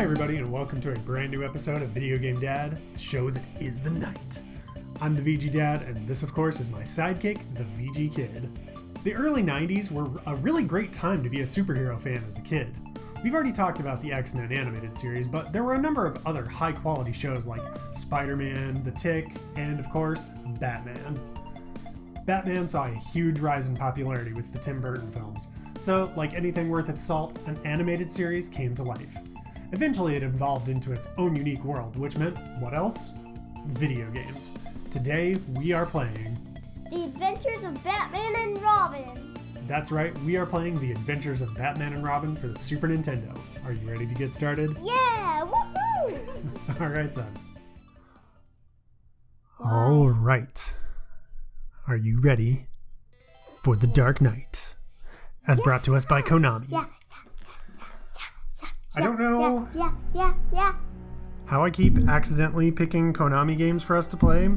Hi everybody, and welcome to a brand new episode of Video Game Dad, the show that is the night. I'm the VG Dad, and this of course is my sidekick, the VG Kid. The early 90s were a really great time to be a superhero fan as a kid. We've already talked about the X-Men animated series, but there were a number of other high-quality shows like Spider-Man, The Tick, and of course, Batman. Batman saw a huge rise in popularity with the Tim Burton films, so like anything worth its salt, an animated series came to life. Eventually it evolved into its own unique world, which meant, what else? Video games. Today, we are playing... The Adventures of Batman and Robin! That's right, we are playing The Adventures of Batman and Robin for the Super Nintendo. Are you ready to get started? Yeah! Woohoo! Alright then. Alright. Are you ready for The Dark Knight? As brought to us by Konami. Yeah. I don't know Yeah. how I keep accidentally picking Konami games for us to play.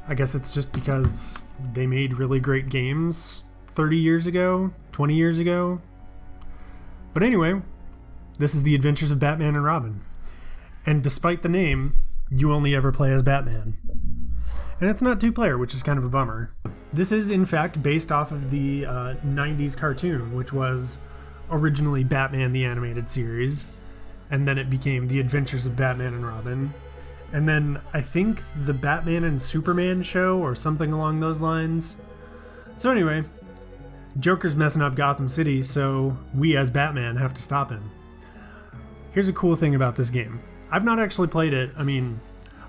I guess it's just because they made really great games 30 years ago, 20 years ago. But anyway, this is The Adventures of Batman and Robin. And despite the name, you only ever play as Batman. And it's not two-player, which is kind of a bummer. This is, in fact, based off of the 90s cartoon, which was originally Batman the Animated Series, and then it became The Adventures of Batman and Robin. And then I think the Batman and Superman show, or something along those lines. So anyway, Joker's messing up Gotham City, so we as Batman have to stop him. Here's a cool thing about this game. I've not actually played it. I mean,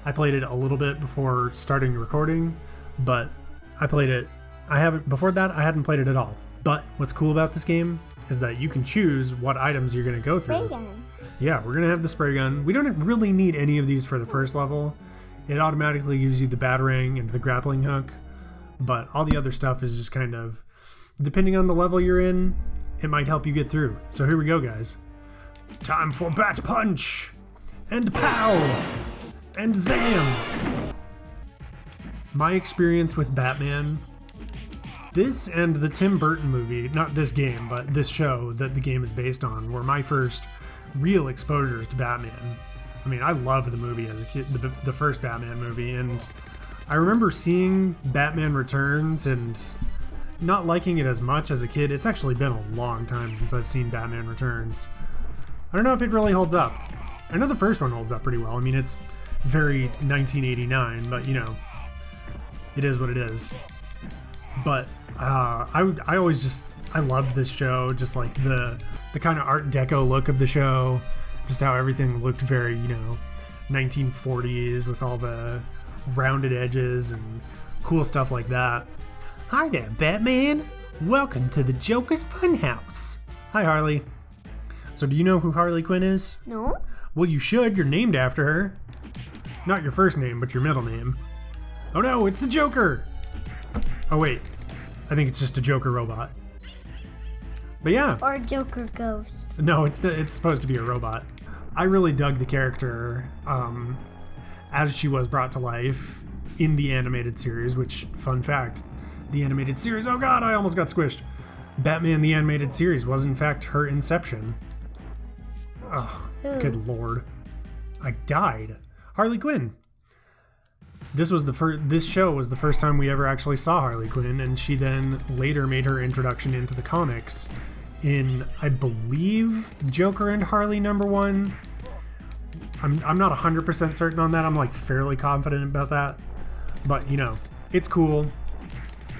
I played it a little bit before starting recording, but before that, I hadn't played it at all. But what's cool about this game is that you can choose what items you're going to go through. Spray gun. Yeah, we're going to have the spray gun. We don't really need any of these for the first level. It automatically gives you the batarang and the grappling hook, but all the other stuff is just kind of, depending on the level you're in, it might help you get through. So here we go, guys. Time for Bat Punch! And pow! And zam! My experience with Batman, this and the Tim Burton movie, not this game, but this show that the game is based on, were my first real exposures to Batman. I mean, I loved the movie as a kid, the first Batman movie, and I remember seeing Batman Returns and not liking it as much as a kid. It's actually been a long time since I've seen Batman Returns. I don't know if it really holds up. I know the first one holds up pretty well. I mean, it's very 1989, but you know, it is what it is. But I loved this show, just like the kind of Art Deco look of the show, just how everything looked very, 1940s with all the rounded edges and cool stuff like that. Hi there, Batman. Welcome to the Joker's Funhouse. Hi, Harley. So do you know who Harley Quinn is? No? Well, you should. You're named after her. Not your first name, but your middle name. Oh no, it's the Joker! Oh wait, I think it's just a Joker robot. But yeah. Or a Joker ghost. No, it's supposed to be a robot. I really dug the character as she was brought to life in the animated series, which, fun fact, the animated series, oh god, I almost got squished. Batman the Animated Series was in fact her inception. Oh, good lord. I died. Harley Quinn. This show was the first time we ever actually saw Harley Quinn, and she then later made her introduction into the comics in, I believe, Joker and Harley #1. I'm not 100% certain on that. I'm like fairly confident about that. But, it's cool.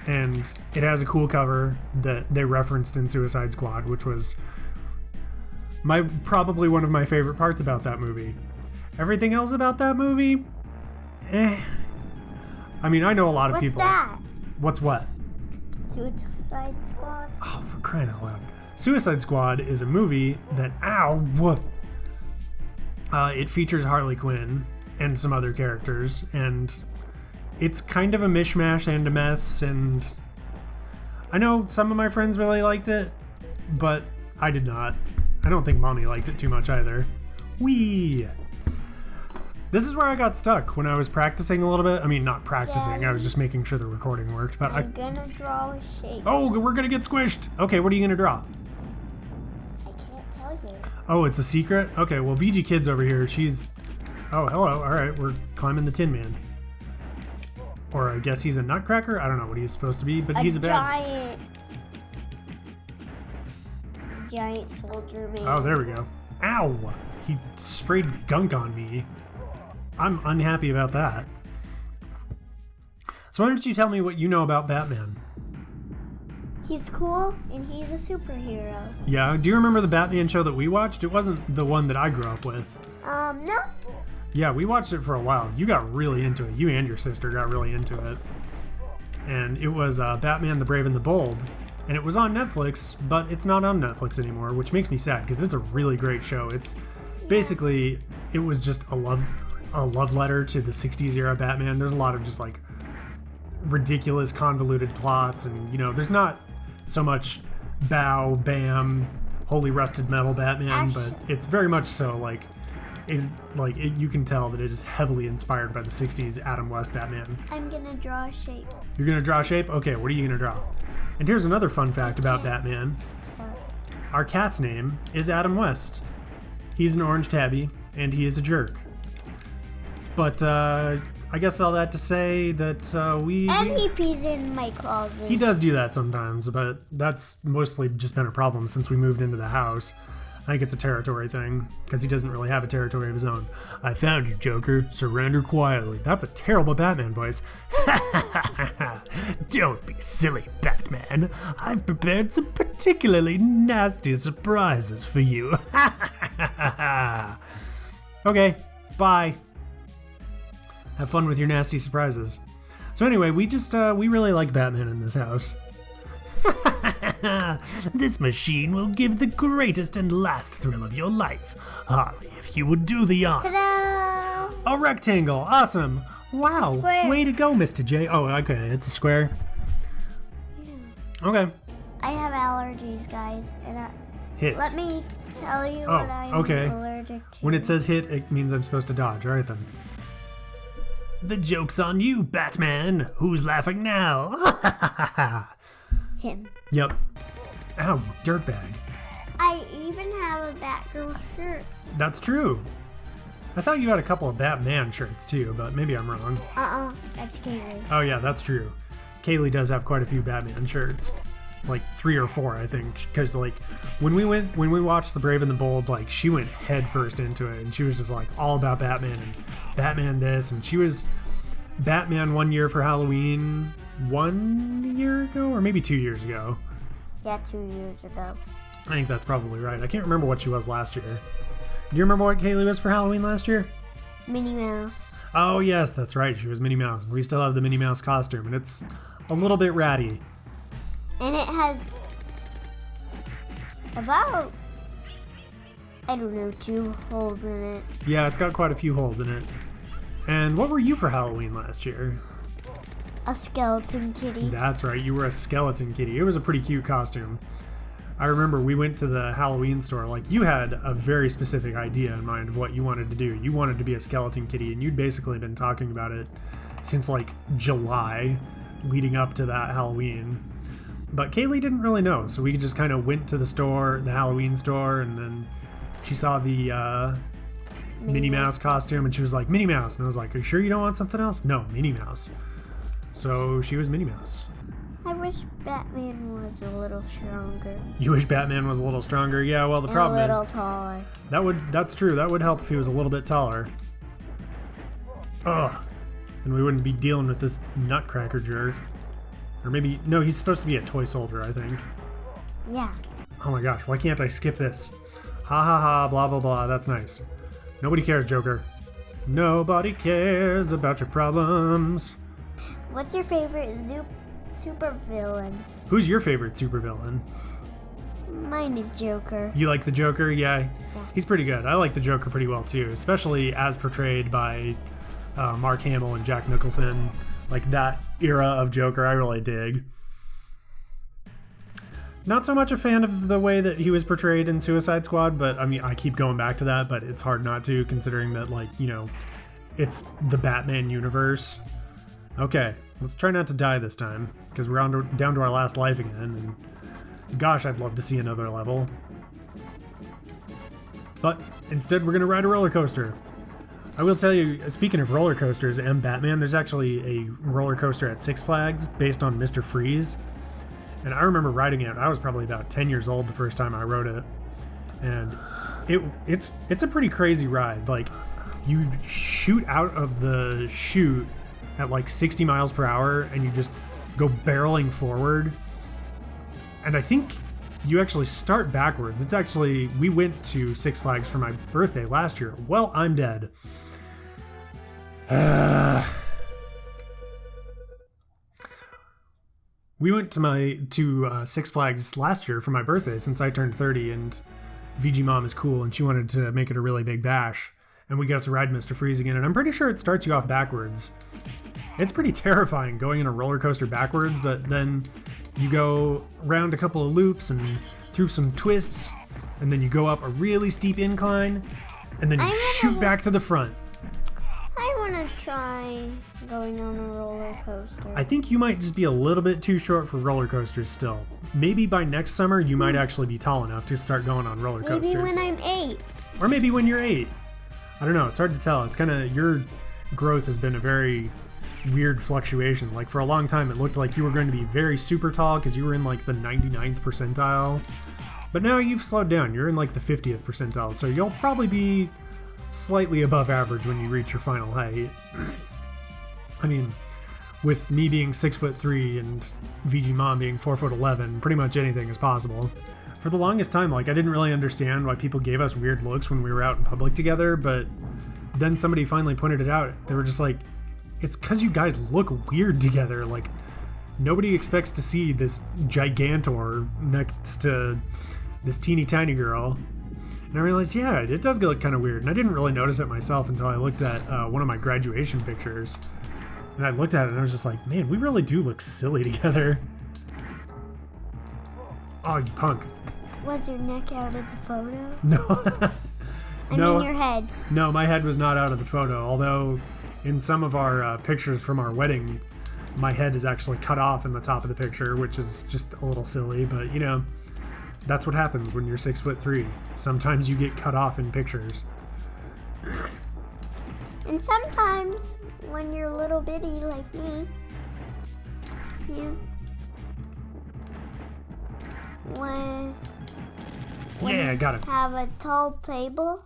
And it has a cool cover that they referenced in Suicide Squad, which was probably one of my favorite parts about that movie. Everything else about that movie, I mean, I know a lot of people. What's that? What's what? Suicide Squad? Oh, for crying out loud. Suicide Squad is a movie that, it features Harley Quinn and some other characters, and it's kind of a mishmash and a mess, and I know some of my friends really liked it, but I did not. I don't think Mommy liked it too much either. Whee! This is where I got stuck when I was practicing a little bit. I mean, not practicing, I was just making sure the recording worked, but I'm gonna draw a shape. Oh, we're gonna get squished! Okay, what are you gonna draw? I can't tell you. Oh, it's a secret? Okay, well, VG Kid's over here. She's... Oh, hello. All right, we're climbing the Tin Man. Or I guess he's a nutcracker? I don't know what he's supposed to be, but he's a bad... Giant soldier man. Oh, there we go. Ow! He sprayed gunk on me. I'm unhappy about that. So why don't you tell me what you know about Batman? He's cool and he's a superhero. Yeah, do you remember the Batman show that we watched? It wasn't the one that I grew up with. No. Yeah, we watched it for a while. You got really into it. You and your sister got really into it. And it was Batman the Brave and the Bold. And it was on Netflix, but it's not on Netflix anymore, which makes me sad because it's a really great show. It's basically, it was just a love letter to the 60s era Batman. There's a lot of just like ridiculous convoluted plots, and you know, there's not so much bow, bam, holy rusted metal Batman, but it's very much so like you can tell that it is heavily inspired by the 60s Adam West Batman. I'm gonna draw a shape. You're gonna draw a shape? Okay, what are you gonna draw? And here's another fun fact about Batman. Our cat's name is Adam West. He's an orange tabby, and he is a jerk. But I guess all that to say that And he pees in my closet. He does do that sometimes, but that's mostly just been a problem since we moved into the house. I think it's a territory thing, because he doesn't really have a territory of his own. I found you, Joker. Surrender quietly. That's a terrible Batman voice. Don't be silly, Batman. I've prepared some particularly nasty surprises for you. Okay, bye. Have fun with your nasty surprises. So anyway, we really like Batman in this house. This machine will give the greatest and last thrill of your life. Harley, if you would do the honors. Ta-da! A rectangle, awesome. Wow, square. Way to go, Mr. J. Oh, okay, it's a square. Yeah. Okay. I have allergies, guys, and Hit. let me tell you what I'm allergic to. When it says hit, it means I'm supposed to dodge. All right, then. The joke's on you, Batman. Who's laughing now? Him. Yep. Ow, you dirtbag. I even have a Batgirl shirt. That's true. I thought you had a couple of Batman shirts too, but maybe I'm wrong. That's Kaylee. Oh yeah, that's true. Kaylee does have quite a few Batman shirts. Like 3 or 4, I think. Because like when we watched The Brave and the Bold, like she went head first into it, and she was just like all about Batman and Batman this, and she was Batman one year for Halloween 1 year ago, or maybe 2 years ago. Yeah, 2 years ago. I think that's probably right. I can't remember what she was last year. Do you remember what Kaylee was for Halloween last year? Minnie Mouse. Oh yes, that's right. She was Minnie Mouse. We still have the Minnie Mouse costume, and it's a little bit ratty. And it has about, I don't know, 2 holes in it. Yeah, it's got quite a few holes in it. And what were you for Halloween last year? A skeleton kitty. That's right, you were a skeleton kitty. It was a pretty cute costume. I remember we went to the Halloween store. Like, you had a very specific idea in mind of what you wanted to do. You wanted to be a skeleton kitty, and you'd basically been talking about it since like July, leading up to that Halloween. But Kaylee didn't really know, so we just kind of went to the store, the Halloween store, and then she saw the Minnie Mouse costume, and she was like, Minnie Mouse. And I was like, are you sure you don't want something else? No, Minnie Mouse. So she was Minnie Mouse. I wish Batman was a little stronger. You wish Batman was a little stronger? Yeah, well, the problem is a little taller. That's true. That would help if he was a little bit taller. Ugh. Then we wouldn't be dealing with this nutcracker jerk. Or maybe, no, he's supposed to be a toy soldier, I think. Yeah. Oh my gosh, why can't I skip this? Ha ha ha, blah blah blah, that's nice. Nobody cares, Joker. Nobody cares about your problems. What's your favorite supervillain? Who's your favorite supervillain? Mine is Joker. You like the Joker? Yeah. Yeah. He's pretty good. I like the Joker pretty well too, especially as portrayed by Mark Hamill and Jack Nicholson. Like that era of Joker, I really dig. Not so much a fan of the way that he was portrayed in Suicide Squad, but I mean, I keep going back to that, but it's hard not to, considering that, like, you know, it's the Batman universe. Okay, let's try not to die this time, because we're down to our last life again, and gosh, I'd love to see another level. But instead, we're going to ride a roller coaster. I will tell you, speaking of roller coasters and Batman, there's actually a roller coaster at Six Flags based on Mr. Freeze. And I remember riding it. I was probably about 10 years old the first time I rode it. And it's a pretty crazy ride. Like, you shoot out of the chute at like 60 miles per hour and you just go barreling forward. And I think you actually start backwards. It's actually, we went to Six Flags for my birthday last year. Well, I'm dead. We went to Six Flags last year for my birthday since I turned 30, and VG Mom is cool and she wanted to make it a really big bash. And we got to ride Mr. Freeze again, and I'm pretty sure it starts you off backwards. It's pretty terrifying going in a roller coaster backwards, but then you go around a couple of loops and through some twists, and then you go up a really steep incline, and then you shoot back to the front. I want to try going on a roller coaster. I think you might just be a little bit too short for roller coasters still. Maybe by next summer you might actually be tall enough to start going on roller coasters. Maybe when I'm 8. Or maybe when you're 8. I don't know, it's hard to tell. It's kind of, your growth has been a very weird fluctuation. Like for a long time it looked like you were going to be very super tall because you were in like the 99th percentile. But now you've slowed down. You're in like the 50th percentile. So you'll probably be slightly above average when you reach your final height. I mean, with me being 6'3" and VG Mom being 4'11", pretty much anything is possible. For the longest time, like, I didn't really understand why people gave us weird looks when we were out in public together, but then somebody finally pointed it out. They were just like, it's because you guys look weird together. Like, nobody expects to see this gigantor next to this teeny tiny girl. And I realized, yeah, it does look kind of weird. And I didn't really notice it myself until I looked at one of my graduation pictures. And I looked at it and I was just like, man, we really do look silly together. Oh, you punk. Was your neck out of the photo? No. I mean your head. No, my head was not out of the photo. Although in some of our pictures from our wedding, my head is actually cut off in the top of the picture, which is just a little silly. But, you know, that's what happens when you're 6'3". Sometimes you get cut off in pictures. And sometimes when you're little bitty like me, when yeah, I got it. Have a tall table,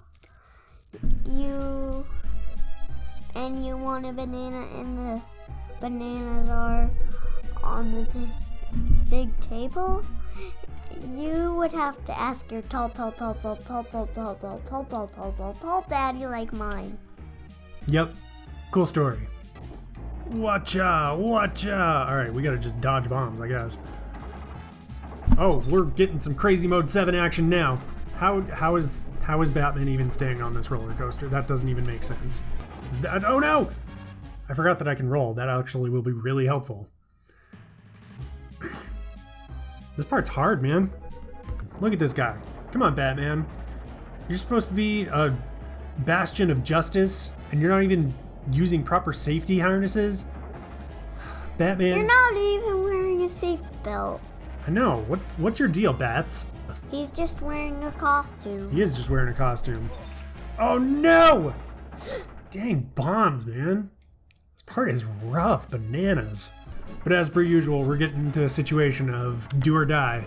you want a banana and the bananas are on the big table, you would have to ask your tall daddy like mine. Yep. Cool story. Watcha, watcha. All right, we gotta just dodge bombs, I guess. Oh, we're getting some crazy mode 7 action now. How is Batman even staying on this roller coaster? That doesn't even make sense. Oh no! I forgot that I can roll. That actually will be really helpful. This part's hard, man. Look at this guy. Come on, Batman. You're supposed to be a bastion of justice, and you're not even using proper safety harnesses? Batman. You're not even wearing a seatbelt. I know. What's your deal, Bats? He's just wearing a costume. He is just wearing a costume. Oh no! Dang bombs, man. This part is rough bananas. But as per usual, we're getting into a situation of do or die.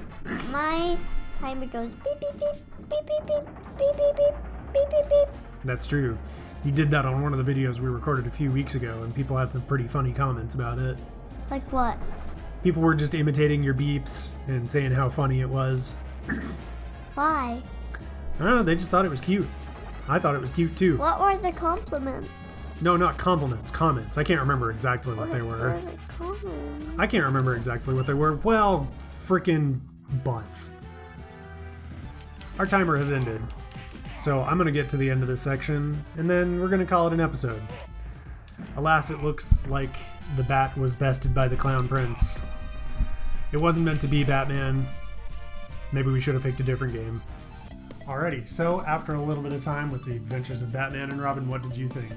My timer goes beep beep beep beep beep beep beep beep beep beep beep beep. That's true. You did that on one of the videos we recorded a few weeks ago, and people had some pretty funny comments about it. Like what? People were just imitating your beeps and saying how funny it was. Why? I don't know, they just thought it was cute. I thought it was cute too. What were the compliments? No, not compliments, comments. I can't remember exactly what they were. I can't remember exactly what they were. Well, frickin' butts. Our timer has ended. So I'm gonna get to the end of this section, and then we're gonna call it an episode. Alas, it looks like the bat was bested by the Clown Prince. It wasn't meant to be, Batman. Maybe we should have picked a different game. Alrighty, so after a little bit of time with the adventures of Batman and Robin, what did you think?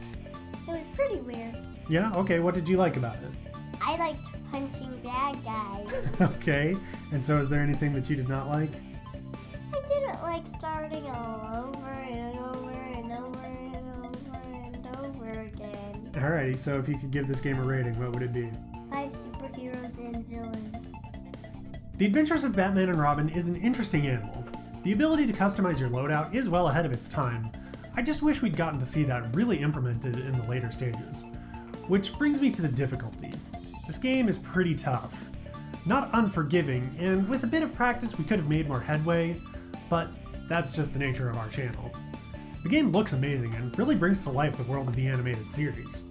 It was pretty weird. Yeah? Okay, what did you like about it? I liked punching bad guys. Okay, and so is there anything that you did not like? I didn't like starting all over and over and over and over and over again. Alrighty, so if you could give this game a rating, what would it be? 5 superheroes and villains. The Adventures of Batman and Robin is an interesting animal. The ability to customize your loadout is well ahead of its time. I just wish we'd gotten to see that really implemented in the later stages. Which brings me to the difficulty. This game is pretty tough. Not unforgiving, and with a bit of practice we could have made more headway, but that's just the nature of our channel. The game looks amazing and really brings to life the world of the animated series.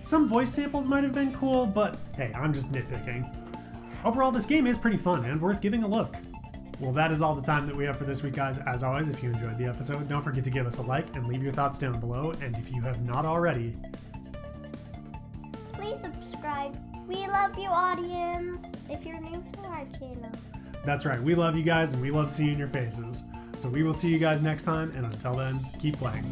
Some voice samples might have been cool, but hey, I'm just nitpicking. Overall, this game is pretty fun and worth giving a look. Well, that is all the time that we have for this week, guys. As always, if you enjoyed the episode, don't forget to give us a like and leave your thoughts down below, and if you have not already, Please subscribe. We love you, audience, if you're new to our channel. that's right, we love you guys and we love seeing your faces. So we will see you guys next time, and until then, keep playing.